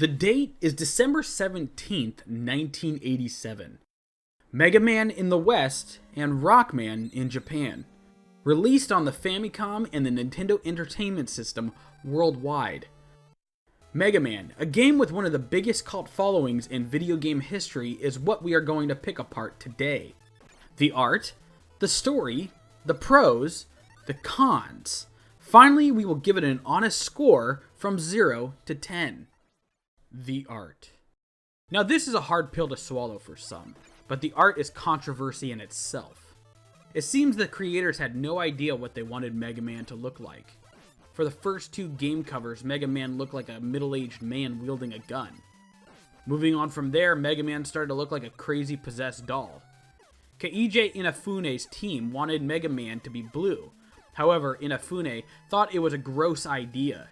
The date is December 17th, 1987. Mega Man in the West and Rockman in Japan. Released on the Famicom and the Nintendo Entertainment System worldwide. Mega Man, a game with one of the biggest cult followings in video game history, is what we are going to pick apart today. The art, the story, the pros, the cons. Finally, we will give it an honest score from 0 to 10. The art. Now this is a hard pill to swallow for some, but the art is controversy in itself. It seems the creators had no idea what they wanted Mega Man to look like. For the first two game covers, Mega Man looked like a middle-aged man wielding a gun. Moving on from there, Mega Man started to look like a crazy possessed doll. Keiji Inafune's team wanted Mega Man to be blue. However, Inafune thought it was a gross idea.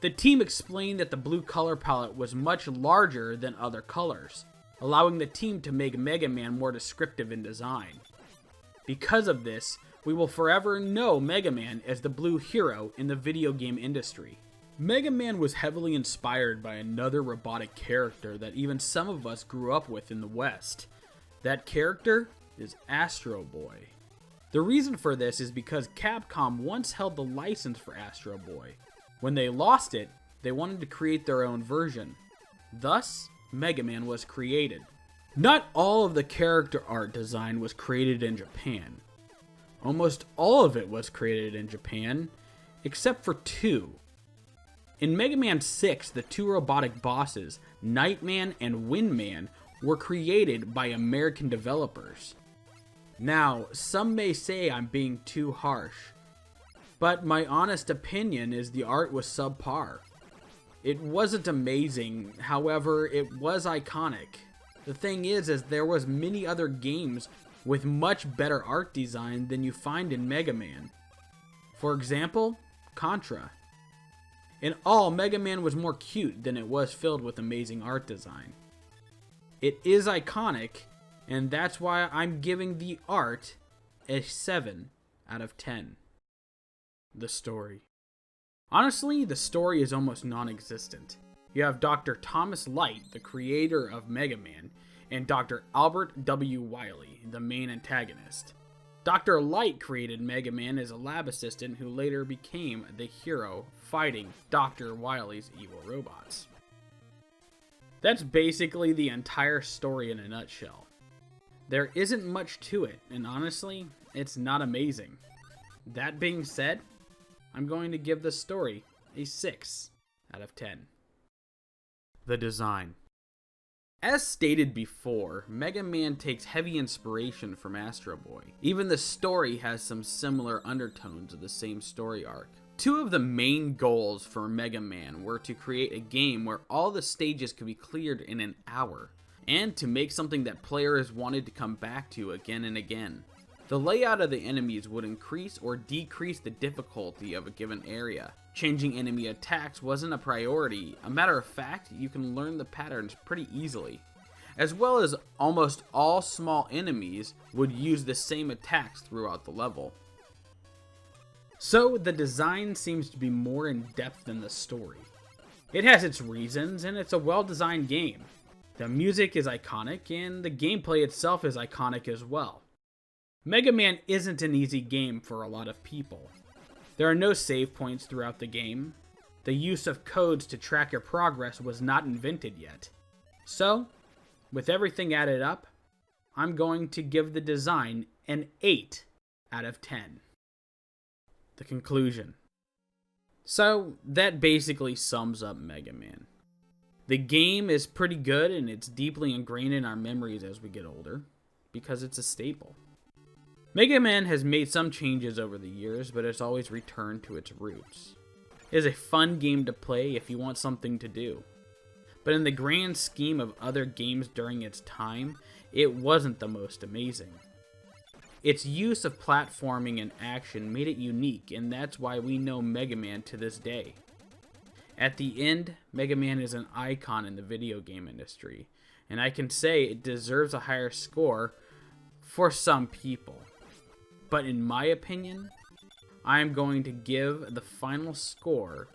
The team explained that the blue color palette was much larger than other colors, allowing the team to make Mega Man more descriptive in design. Because of this, we will forever know Mega Man as the blue hero in the video game industry. Mega Man was heavily inspired by another robotic character that even some of us grew up with in the West. That character is Astro Boy. The reason for this is because Capcom once held the license for Astro Boy. When they lost it, they wanted to create their own version. Thus, Mega Man was created. Not all of the character art design was created in Japan. Almost all of it was created in Japan, except for two. In Mega Man 6, the two robotic bosses, Nightman and Windman, were created by American developers. Now, some may say I'm being too harsh, but my honest opinion is the art was subpar. It wasn't amazing, however, it was iconic. The thing is there was many other games with much better art design than you find in Mega Man. For example, Contra. In all, Mega Man was more cute than it was filled with amazing art design. It is iconic, and that's why I'm giving the art a 7 out of 10. The story. Honestly, the story is almost non-existent. You have Dr. Thomas Light, the creator of Mega Man, and Dr. Albert W. Wily, the main antagonist. Dr. Light created Mega Man as a lab assistant who later became the hero fighting Dr. Wily's evil robots. That's basically the entire story in a nutshell. There isn't much to it, and honestly, it's not amazing. That being said, I'm going to give the story a 6 out of 10. The design. As stated before, Mega Man takes heavy inspiration from Astro Boy. Even the story has some similar undertones of the same story arc. Two of the main goals for Mega Man were to create a game where all the stages could be cleared in an hour, and to make something that players wanted to come back to again and again. The layout of the enemies would increase or decrease the difficulty of a given area. Changing enemy attacks wasn't a priority. A matter of fact, you can learn the patterns pretty easily. As well as almost all small enemies would use the same attacks throughout the level. So the design seems to be more in depth than the story. It has its reasons, and it's a well-designed game. The music is iconic, and the gameplay itself is iconic as well. Mega Man isn't an easy game for a lot of people. There are no save points throughout the game. The use of codes to track your progress was not invented yet. So, with everything added up, I'm going to give the design an 8 out of 10. The conclusion. So, that basically sums up Mega Man. The game is pretty good, and it's deeply ingrained in our memories as we get older, because it's a staple. Mega Man has made some changes over the years, but it's always returned to its roots. It is a fun game to play if you want something to do. But in the grand scheme of other games during its time, it wasn't the most amazing. Its use of platforming and action made it unique, and that's why we know Mega Man to this day. At the end, Mega Man is an icon in the video game industry, and I can say it deserves a higher score for some people. But in my opinion, I am going to give the final score,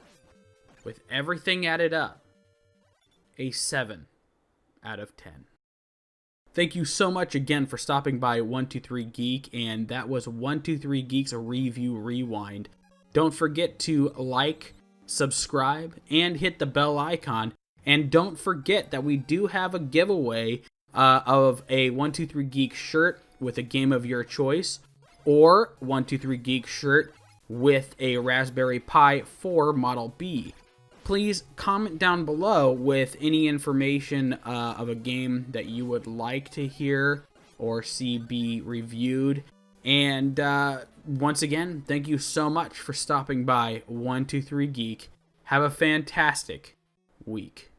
with everything added up, a 7 out of 10. Thank you so much again for stopping by 123 Geek, and that was 123 Geeks Review Rewind. Don't forget to like, subscribe, and hit the bell icon. And don't forget that we do have a giveaway of a 123 Geek shirt with a game of your choice, or 123 Geek shirt with a Raspberry Pi 4 Model B. Please comment down below with any information of a game that you would like to hear or see be reviewed. And once again, thank you so much for stopping by 123 Geek. Have a fantastic week.